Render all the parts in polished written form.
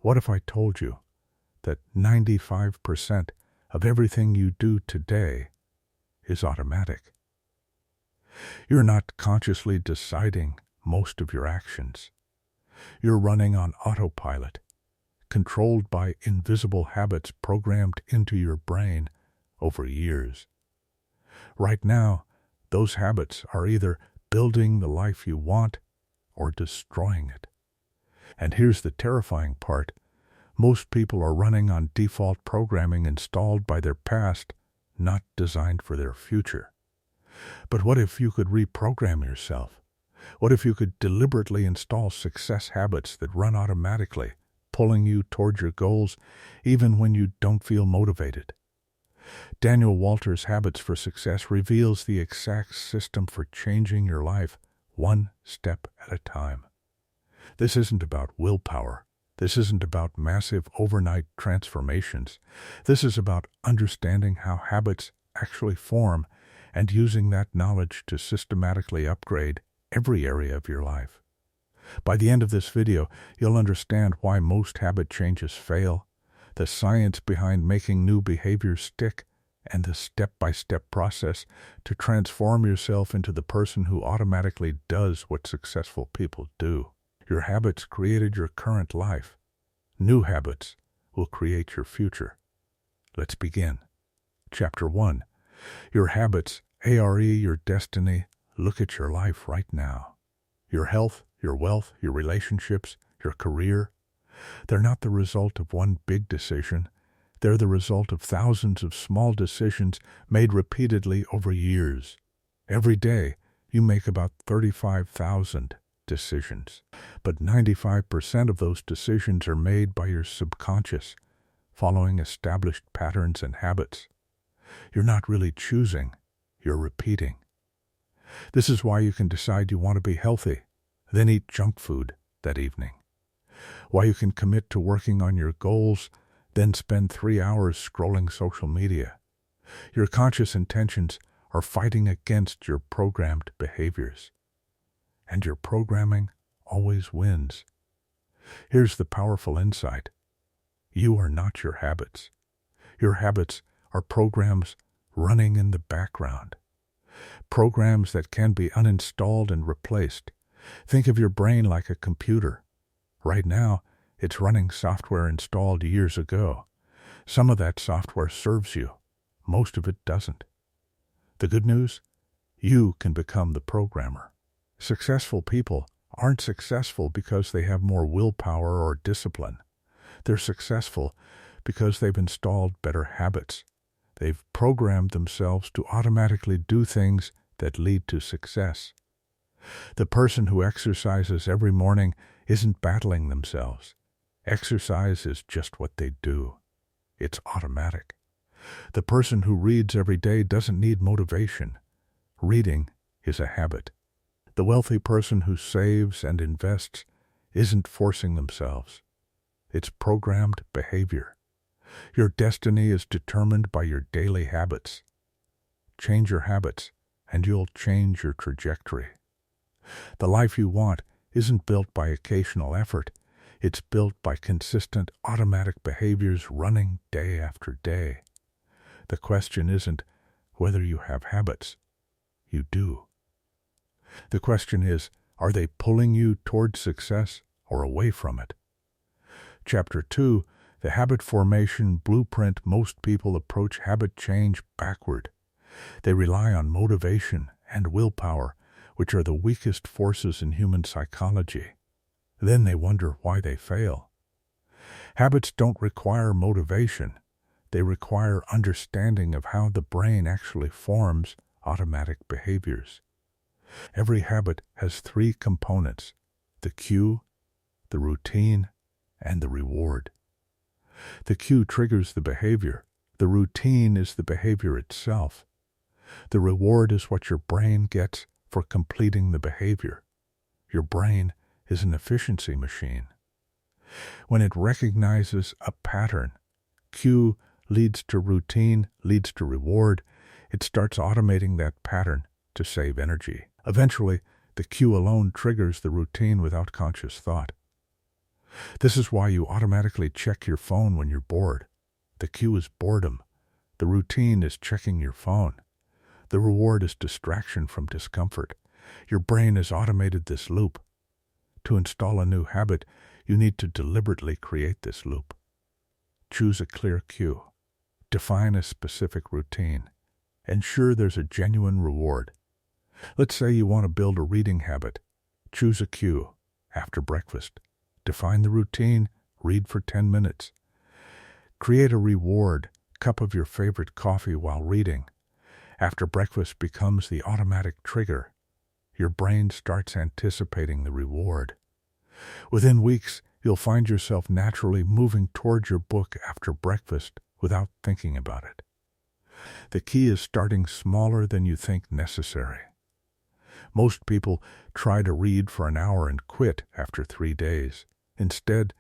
What if I told you that 95% of everything you do today is automatic? You're not consciously deciding most of your actions. You're running on autopilot, controlled by invisible habits programmed into your brain over years. Right now, those habits are either building the life you want or destroying it. And here's the terrifying part. Most people are running on default programming installed by their past, not designed for their future. But what if you could reprogram yourself? What if you could deliberately install success habits that run automatically, pulling you toward your goals even when you don't feel motivated? Daniel Walter's Habits for Success reveals the exact system for changing your life one step at a time. This isn't about willpower. This isn't about massive overnight transformations. This is about understanding how habits actually form and using that knowledge to systematically upgrade every area of your life. By the end of this video, you'll understand why most habit changes fail, the science behind making new behaviors stick, and the step-by-step process to transform yourself into the person who automatically does what successful people do. Your habits created your current life. New habits will create your future. Let's begin. Chapter 1. Your habits, your destiny. Look at your life right now. Your health, your wealth, your relationships, your career. They're not the result of one big decision. They're the result of thousands of small decisions made repeatedly over years. Every day, you make about 35,000 decisions. But 95% of those decisions are made by your subconscious, following established patterns and habits. You're not really choosing, you're repeating. This is why you can decide you want to be healthy, then eat junk food that evening. Why you can commit to working on your goals, then spend 3 hours scrolling social media. Your conscious intentions are fighting against your programmed behaviors. And your programming always wins. Here's the powerful insight. You are not your habits. Your habits are programs running in the background. Programs that can be uninstalled and replaced. Think of your brain like a computer. Right now, it's running software installed years ago. Some of that software serves you. Most of it doesn't. The good news? You can become the programmer. Successful people aren't successful because they have more willpower or discipline. They're successful because they've installed better habits. They've programmed themselves to automatically do things that lead to success. The person who exercises every morning isn't battling themselves. Exercise is just what they do. It's automatic. The person who reads every day doesn't need motivation. Reading is a habit. The wealthy person who saves and invests isn't forcing themselves. It's programmed behavior. Your destiny is determined by your daily habits. Change your habits, and you'll change your trajectory. The life you want isn't built by occasional effort. It's built by consistent automatic behaviors running day after day. The question isn't whether you have habits. You do. The question is, are they pulling you towards success or away from it? Chapter 2, the habit formation blueprint. Most people approach habit change backward. They rely on motivation and willpower, which are the weakest forces in human psychology. Then they wonder why they fail. Habits don't require motivation. They require understanding of how the brain actually forms automatic behaviors. Every habit has 3 components: the cue, the routine, and the reward. The cue triggers the behavior. The routine is the behavior itself. The reward is what your brain gets for completing the behavior. Your brain is an efficiency machine. When it recognizes a pattern, cue leads to routine, leads to reward, it starts automating that pattern to save energy. Eventually, the cue alone triggers the routine without conscious thought. This is why you automatically check your phone when you're bored. The cue is boredom. The routine is checking your phone. The reward is distraction from discomfort. Your brain has automated this loop. To install a new habit, you need to deliberately create this loop. Choose a clear cue. Define a specific routine. Ensure there's a genuine reward. Let's say you want to build a reading habit. Choose a cue. After breakfast. Define the routine. Read for 10 minutes. Create a reward. Cup of your favorite coffee while reading. After breakfast becomes the automatic trigger. Your brain starts anticipating the reward. Within weeks, you'll find yourself naturally moving toward your book after breakfast without thinking about it. The key is starting smaller than you think necessary. Most people try to read for an hour and quit after 3 days. Instead,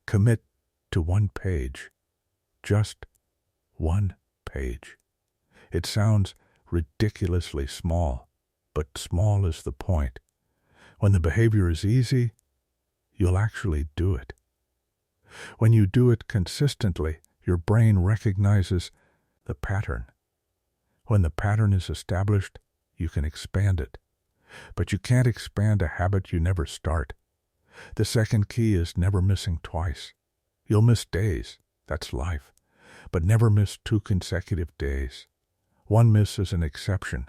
commit to 1 page. Just 1 page. It sounds ridiculously small, but small is the point. When the behavior is easy, you'll actually do it. When you do it consistently, your brain recognizes the pattern. When the pattern is established, you can expand it. But you can't expand a habit you never start. The second key is never missing twice. You'll miss days, that's life, but never miss 2 consecutive days. 1 miss is an exception.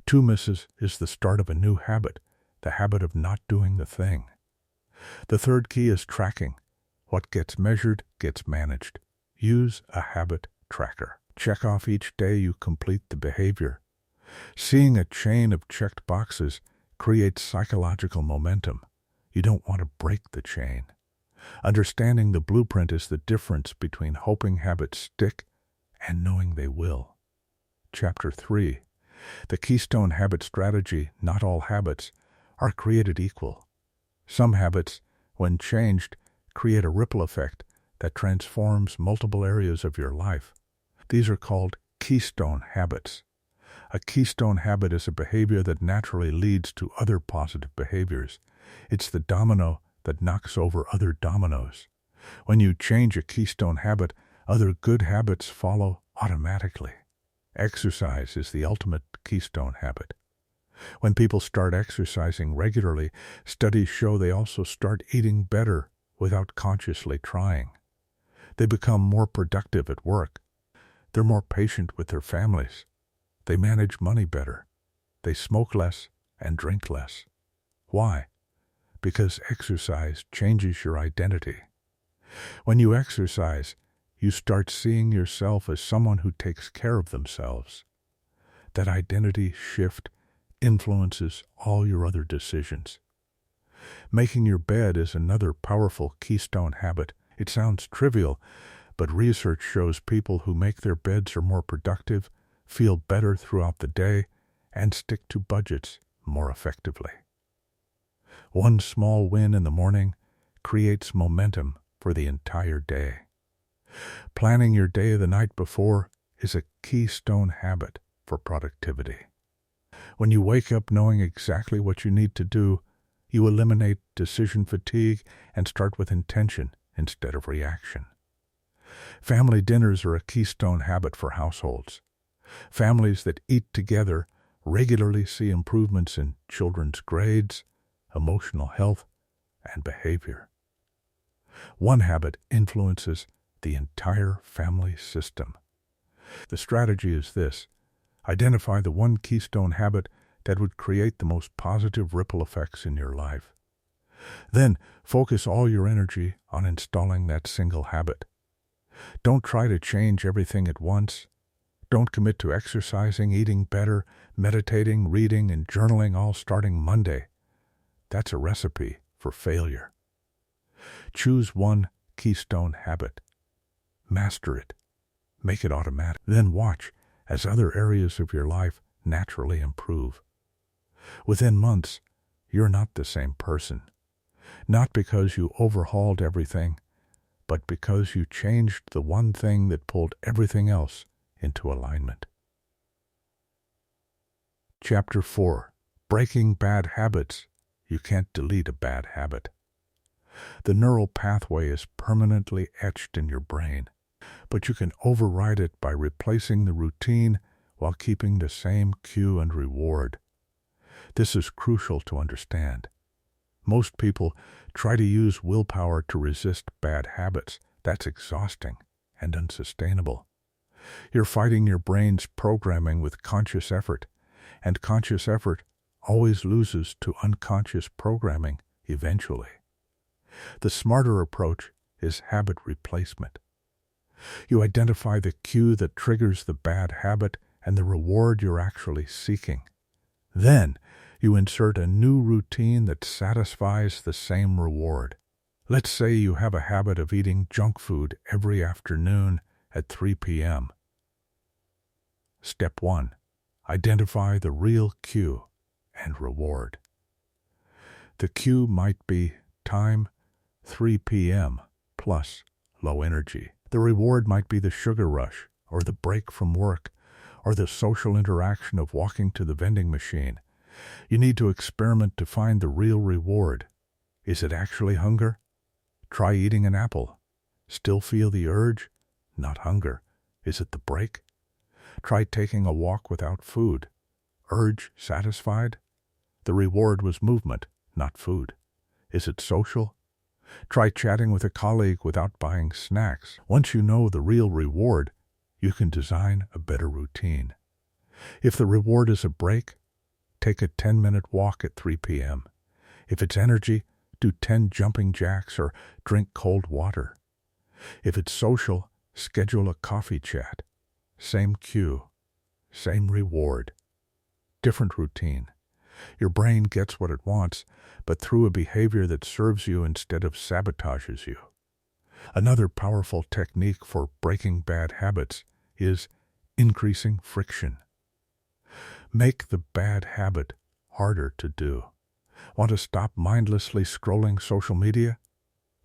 2 misses is the start of a new habit, the habit of not doing the thing. The third key is tracking. What gets measured gets managed. Use a habit tracker. Check off each day you complete the behavior. Seeing a chain of checked boxes creates psychological momentum. You don't want to break the chain. Understanding the blueprint is the difference between hoping habits stick and knowing they will. Chapter 3. The Keystone Habit Strategy. Not all habits are created equal. Some habits, when changed, create a ripple effect that transforms multiple areas of your life. These are called keystone habits. A keystone habit is a behavior that naturally leads to other positive behaviors. It's the domino that knocks over other dominoes. When you change a keystone habit, other good habits follow automatically. Exercise is the ultimate keystone habit. When people start exercising regularly, studies show they also start eating better without consciously trying. They become more productive at work. They're more patient with their families. They manage money better. They smoke less and drink less. Why? Because exercise changes your identity. When you exercise, you start seeing yourself as someone who takes care of themselves. That identity shift influences all your other decisions. Making your bed is another powerful keystone habit. It sounds trivial, but research shows people who make their beds are more productive, feel better throughout the day, and stick to budgets more effectively. One small win in the morning creates momentum for the entire day. Planning your day the night before is a keystone habit for productivity. When you wake up knowing exactly what you need to do, you eliminate decision fatigue and start with intention instead of reaction. Family dinners are a keystone habit for households. Families that eat together regularly see improvements in children's grades, emotional health, and behavior. One habit influences the entire family system. The strategy is this: identify the one keystone habit that would create the most positive ripple effects in your life. Then focus all your energy on installing that single habit. Don't try to change everything at once. Don't commit to exercising, eating better, meditating, reading, and journaling all starting Monday. That's a recipe for failure. Choose one keystone habit. Master it. Make it automatic. Then watch as other areas of your life naturally improve. Within months, you're not the same person. Not because you overhauled everything, but because you changed the one thing that pulled everything else into alignment. Chapter 4. Breaking Bad Habits. You can't delete a bad habit. The neural pathway is permanently etched in your brain, but you can override it by replacing the routine while keeping the same cue and reward. This is crucial to understand. Most people try to use willpower to resist bad habits. That's exhausting and unsustainable. You're fighting your brain's programming with conscious effort, and conscious effort always loses to unconscious programming eventually. The smarter approach is habit replacement. You identify the cue that triggers the bad habit and the reward you're actually seeking. Then, you insert a new routine that satisfies the same reward. Let's say you have a habit of eating junk food every afternoon at 3 p.m. Step 1. Identify the real cue and reward. The cue might be time, 3 p.m., plus low energy. The reward might be the sugar rush, or the break from work, or the social interaction of walking to the vending machine. You need to experiment to find the real reward. Is it actually hunger? Try eating an apple. Still feel the urge? Not hunger. Is it the break? Try taking a walk without food. Urge satisfied? The reward was movement, not food. Is it social? Try chatting with a colleague without buying snacks. Once you know the real reward, you can design a better routine. If the reward is a break, take a 10-minute walk at 3 p.m. If it's energy, do 10 jumping jacks or drink cold water. If it's social, schedule a coffee chat. Same cue, same reward, different routine. Your brain gets what it wants, but through a behavior that serves you instead of sabotages you. Another powerful technique for breaking bad habits is increasing friction. Make the bad habit harder to do. Want to stop mindlessly scrolling social media?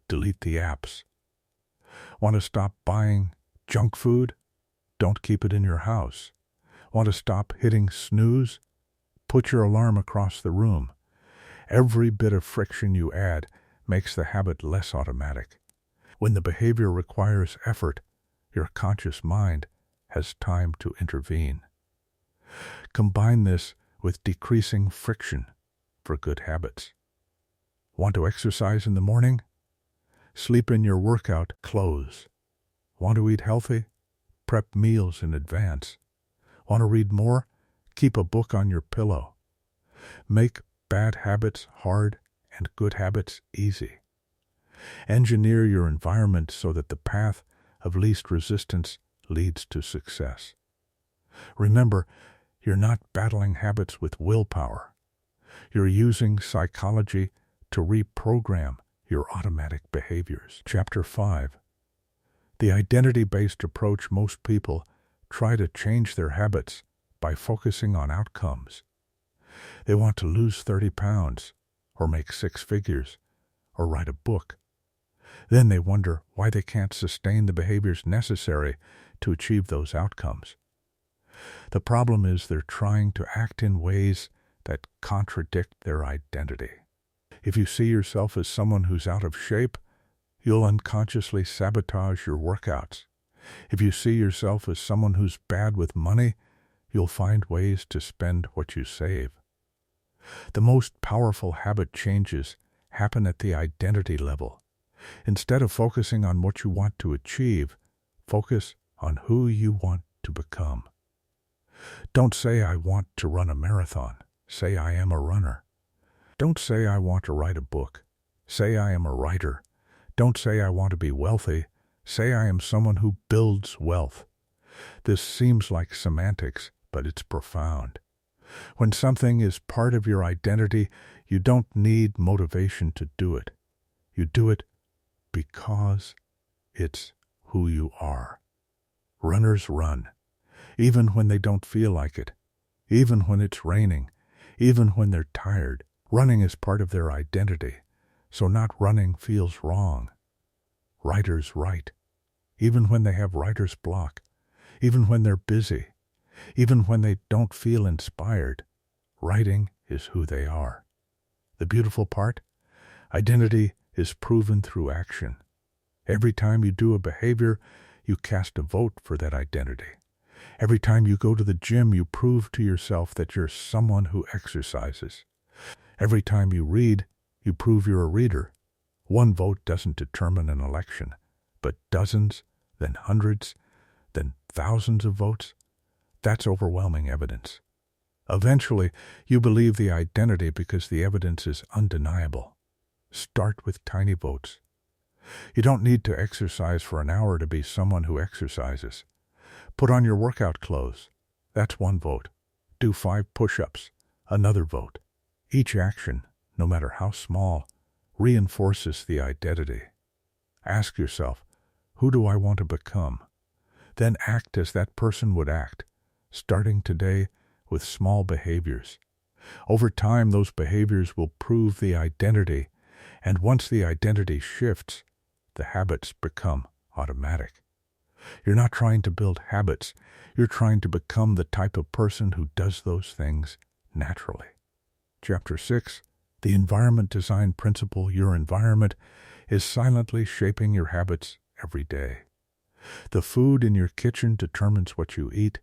Delete the apps. Want to stop buying junk food? Don't keep it in your house. Want to stop hitting snooze? Put your alarm across the room. Every bit of friction you add makes the habit less automatic. When the behavior requires effort, your conscious mind has time to intervene. Combine this with decreasing friction for good habits. Want to exercise in the morning? Sleep in your workout clothes. Want to eat healthy? Prep meals in advance. Want to read more? Keep a book on your pillow. Make bad habits hard and good habits easy. Engineer your environment so that the path of least resistance leads to success. Remember, you're not battling habits with willpower. You're using psychology to reprogram your automatic behaviors. Chapter 5. The identity-based approach. Most people try to change their habits by focusing on outcomes. They want to lose 30 pounds, or make 6 figures, or write a book. Then they wonder why they can't sustain the behaviors necessary to achieve those outcomes. The problem is they're trying to act in ways that contradict their identity. If you see yourself as someone who's out of shape, you'll unconsciously sabotage your workouts. If you see yourself as someone who's bad with money, you'll find ways to spend what you save. The most powerful habit changes happen at the identity level. Instead of focusing on what you want to achieve, focus on who you want to become. Don't say, I want to run a marathon. Say, I am a runner. Don't say, I want to write a book. Say, I am a writer. Don't say, I want to be wealthy. Say, I am someone who builds wealth. This seems like semantics, but it's profound. When something is part of your identity, you don't need motivation to do it. You do it because it's who you are. Runners run, even when they don't feel like it, even when it's raining, even when they're tired. Running is part of their identity, so not running feels wrong. Writers write, even when they have writer's block, even when they're busy, even when they don't feel inspired. Writing is who they are. The beautiful part? Identity is proven through action. Every time you do a behavior, you cast a vote for that identity. Every time you go to the gym, you prove to yourself that you're someone who exercises. Every time you read, you prove you're a reader. One vote doesn't determine an election, but dozens, then hundreds, then thousands of votes. That's overwhelming evidence. Eventually, you believe the identity because the evidence is undeniable. Start with tiny votes. You don't need to exercise for an hour to be someone who exercises. Put on your workout clothes. That's one vote. Do 5 push-ups. Another vote. Each action, no matter how small, reinforces the identity. Ask yourself, who do I want to become? Then act as that person would act, starting today with small behaviors. Over time, those behaviors will prove the identity, and once the identity shifts, the habits become automatic. You're not trying to build habits. You're trying to become the type of person who does those things naturally. Chapter 6, the environment design principle. Your environment is silently shaping your habits every day. The food in your kitchen determines what you eat.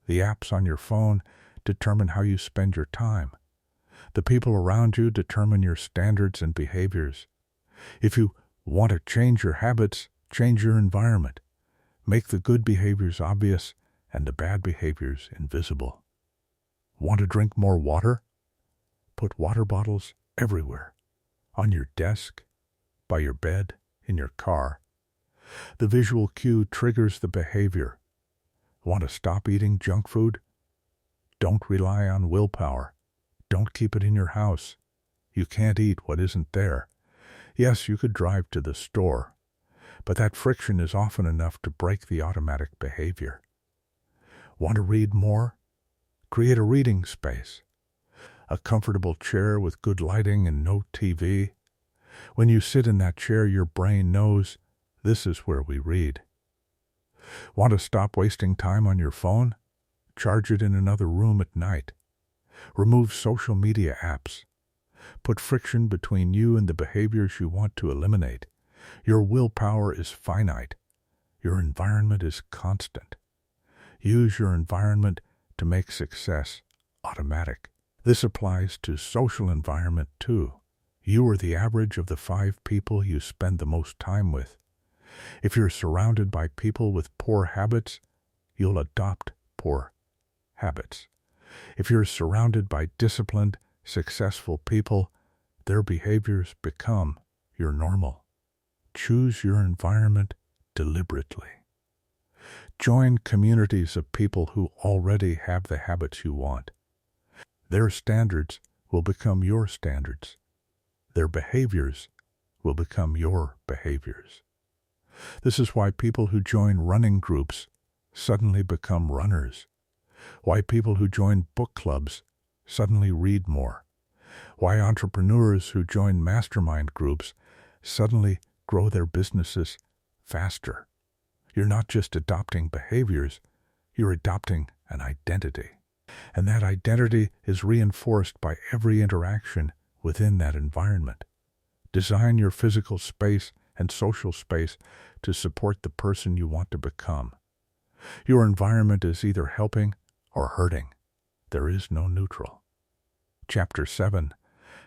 The apps on your phone determine how you spend your time. The people around you determine your standards and behaviors. If you want to change your habits, change your environment. Make the good behaviors obvious and the bad behaviors invisible. Want to drink more water? Put water bottles everywhere. On your desk, by your bed, in your car. The visual cue triggers the behavior. Want to stop eating junk food? Don't rely on willpower. Don't keep it in your house. You can't eat what isn't there. Yes, you could drive to the store, but that friction is often enough to break the automatic behavior. Want to read more? Create a reading space. A comfortable chair with good lighting and no TV. When you sit in that chair, your brain knows this is where we read. Want to stop wasting time on your phone? Charge it in another room at night. Remove social media apps. Put friction between you and the behaviors you want to eliminate. Your willpower is finite. Your environment is constant. Use your environment to make success automatic. This applies to social environment too. You are the average of the 5 people you spend the most time with. If you're surrounded by people with poor habits, you'll adopt poor habits. If you're surrounded by disciplined, successful people, their behaviors become your normal. Choose your environment deliberately. Join communities of people who already have the habits you want. Their standards will become your standards. Their behaviors will become your behaviors. This is why people who join running groups suddenly become runners. Why people who join book clubs suddenly read more. Why entrepreneurs who join mastermind groups suddenly grow their businesses faster. You're not just adopting behaviors, you're adopting an identity. And that identity is reinforced by every interaction within that environment. Design your physical space and social space to support the person you want to become. Your environment is either helping or hurting. There is no neutral. Chapter 7.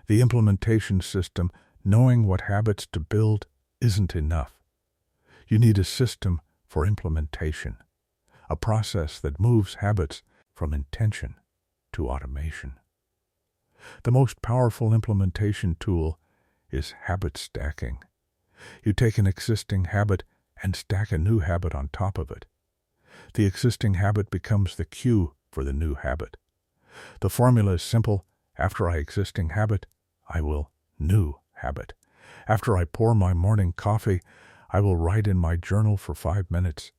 The implementation system. Knowing what habits to build isn't enough. You need a system for implementation, a process that moves habits from intention to automation. The most powerful implementation tool is habit stacking. You take an existing habit and stack a new habit on top of it. The existing habit becomes the cue for the new habit. The formula is simple. After I existing habit, I will new habit. After I pour my morning coffee, I will write in my journal for 5 minutes.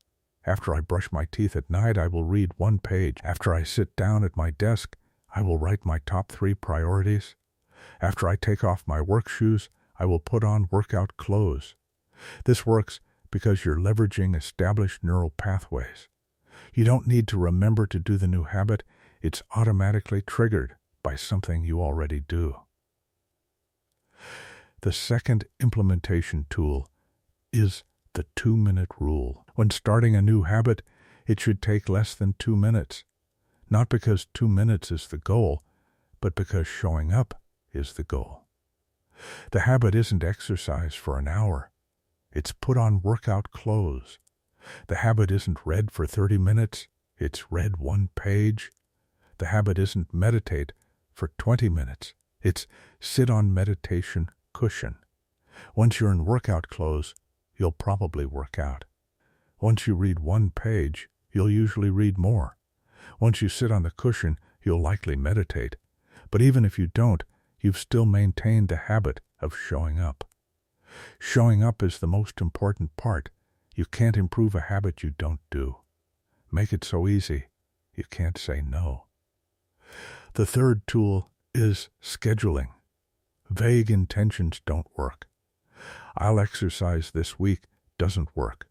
After I brush my teeth at night, I will read 1 page. After I sit down at my desk, I will write my top 3 priorities. After I take off my work shoes, I will put on workout clothes. This works because you're leveraging established neural pathways. You don't need to remember to do the new habit. It's automatically triggered by something you already do. The second implementation tool is the 2-minute rule. When starting a new habit, it should take less than 2 minutes. Not because 2 minutes is the goal, but because showing up is the goal. The habit isn't exercise for an hour. It's put on workout clothes. The habit isn't read for 30 minutes. It's read 1 page. The habit isn't meditate for 20 minutes. It's sit on meditation cushion. Once you're in workout clothes, you'll probably work out. Once you read 1 page, you'll usually read more. Once you sit on the cushion, you'll likely meditate. But even if you don't, you've still maintained the habit of showing up. Showing up is the most important part. You can't improve a habit you don't do. Make it so easy, you can't say no. The third tool is scheduling. Vague intentions don't work. I'll exercise this week doesn't work.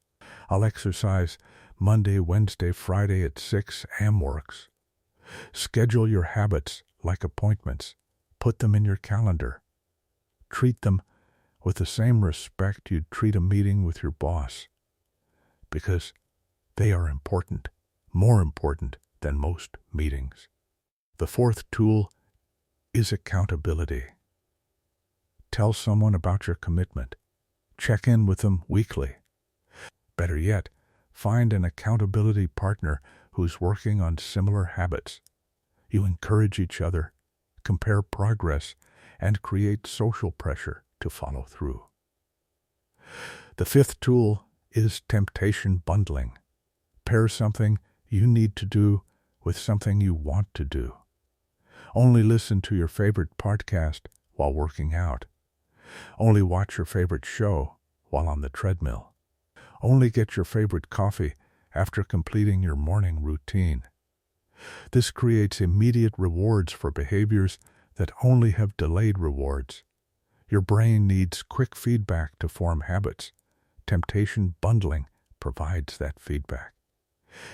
I'll exercise Monday, Wednesday, Friday at 6 a.m. works. Schedule your habits like appointments. Put them in your calendar. Treat them with the same respect you'd treat a meeting with your boss, because they are important, more important than most meetings. The fourth tool is accountability. Tell someone about your commitment. Check in with them weekly. Better yet, find an accountability partner who's working on similar habits. You encourage each other, compare progress, and create social pressure to follow through. The fifth tool is temptation bundling. Pair something you need to do with something you want to do. Only listen to your favorite podcast while working out. Only watch your favorite show while on the treadmill. Only get your favorite coffee after completing your morning routine. This creates immediate rewards for behaviors that only have delayed rewards. Your brain needs quick feedback to form habits. Temptation bundling provides that feedback.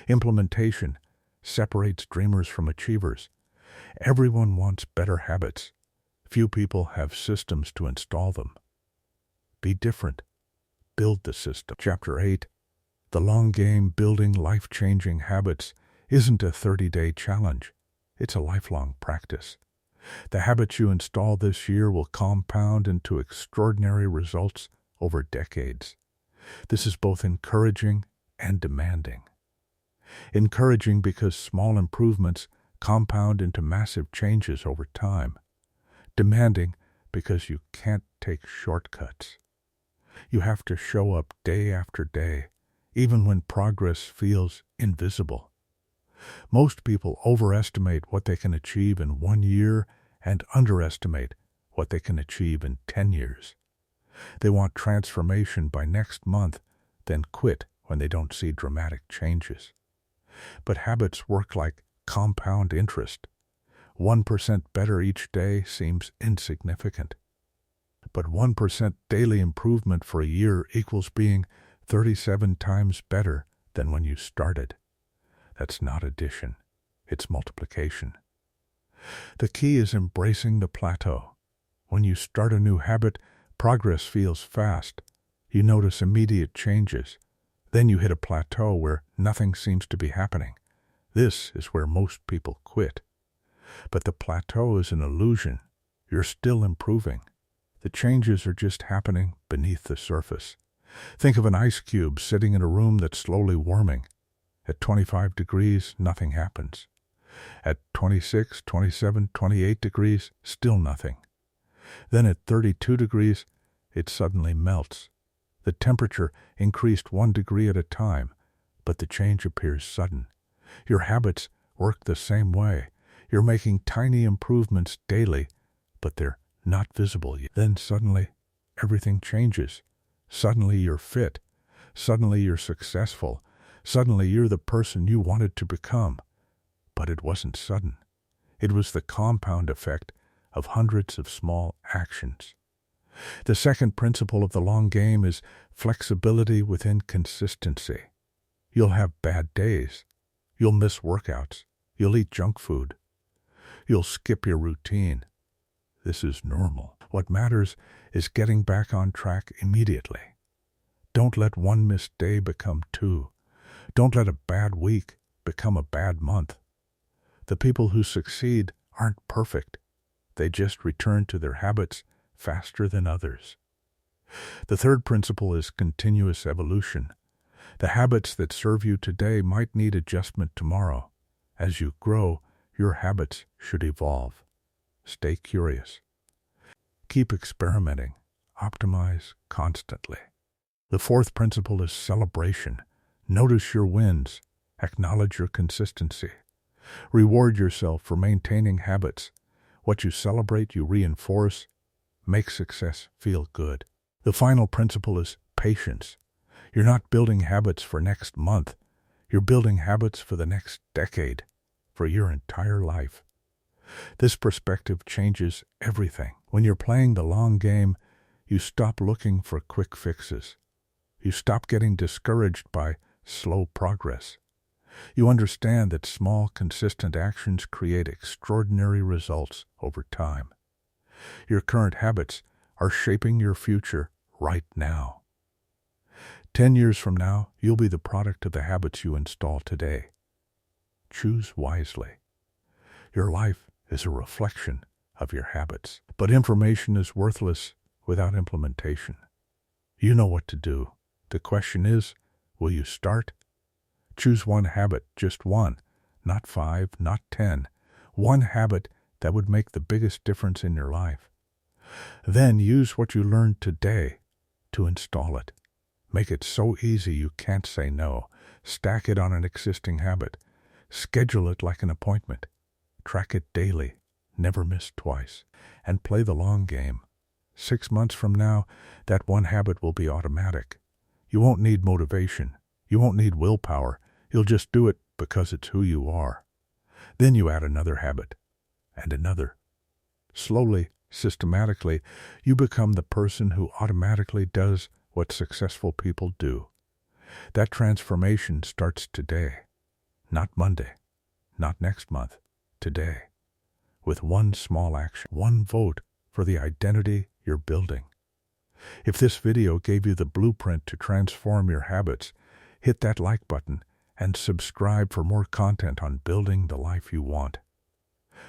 Implementation separates dreamers from achievers. Everyone wants better habits. Few people have systems to install them. Be different. Build the system. Chapter 8. The long game building life-changing habits isn't a 30-day challenge. It's a lifelong practice. The habits you install this year will compound into extraordinary results over decades. This is both encouraging and demanding. Encouraging because small improvements compound into massive changes over time. Demanding because you can't take shortcuts. You have to show up day after day, even when progress feels invisible. Most people overestimate what they can achieve in 1 year and underestimate what they can achieve in 10 years. They want transformation by next month, then quit when they don't see dramatic changes. But habits work like compound interest. 1% better each day seems insignificant. But 1% daily improvement for a year equals being 37 times better than when you started. That's not addition, it's multiplication. The key is embracing the plateau. When you start a new habit, progress feels fast. You notice immediate changes. Then you hit a plateau where nothing seems to be happening. This is where most people quit. But the plateau is an illusion. You're still improving. The changes are just happening beneath the surface. Think of an ice cube sitting in a room that's slowly warming. At 25 degrees, nothing happens. At 26, 27, 28 degrees, still nothing. Then at 32 degrees, it suddenly melts. The temperature increased 1 degree at a time, but the change appears sudden. Your habits work the same way. You're making tiny improvements daily, but they're not visible yet. Then suddenly, everything changes. Suddenly you're fit. Suddenly you're successful. Suddenly you're the person you wanted to become. But it wasn't sudden. It was the compound effect of hundreds of small actions. The second principle of the long game is flexibility within consistency. You'll have bad days. You'll miss workouts. You'll eat junk food. You'll skip your routine. This is normal. What matters is getting back on track immediately. Don't let one missed day become two. Don't let a bad week become a bad month. The people who succeed aren't perfect. They just return to their habits faster than others. The third principle is continuous evolution. The habits that serve you today might need adjustment tomorrow. As you grow, your habits should evolve. Stay curious. Keep experimenting. Optimize constantly. The fourth principle is celebration. Notice your wins. Acknowledge your consistency. Reward yourself for maintaining habits. What you celebrate, you reinforce. Make success feel good. The final principle is patience. You're not building habits for next month. You're building habits for the next decade, for your entire life. This perspective changes everything. When you're playing the long game, you stop looking for quick fixes. You stop getting discouraged by slow progress. You understand that small, consistent actions create extraordinary results over time. Your current habits are shaping your future right now. 10 years from now, you'll be the product of the habits you install today. Choose wisely. Your life is a reflection of your habits, but information is worthless without implementation. You know what to do. The question is, will you start? Choose one habit, just one, not 5, not 10. One habit that would make the biggest difference in your life. Then use what you learned today to install it. Make it so easy you can't say no. Stack it on an existing habit. Schedule it like an appointment. Track it daily. Never miss twice. And play the long game. 6 months from now, that one habit will be automatic. You won't need motivation. You won't need willpower. You'll just do it because it's who you are. Then you add another habit, and another. Slowly, systematically, you become the person who automatically does what successful people do. That transformation starts today, not Monday, not next month, today, with one small action, one vote for the identity you're building. If this video gave you the blueprint to transform your habits, hit that like button and subscribe for more content on building the life you want.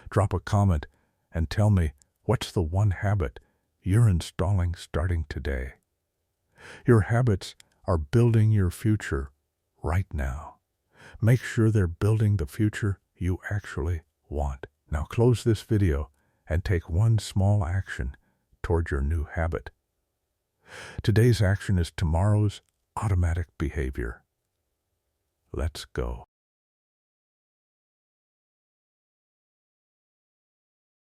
Drop a comment and tell me what's the one habit you're installing starting today. Your habits are building your future right now. Make sure they're building the future you actually want. Now close this video and take one small action toward your new habit. Today's action is tomorrow's automatic behavior. Let's go.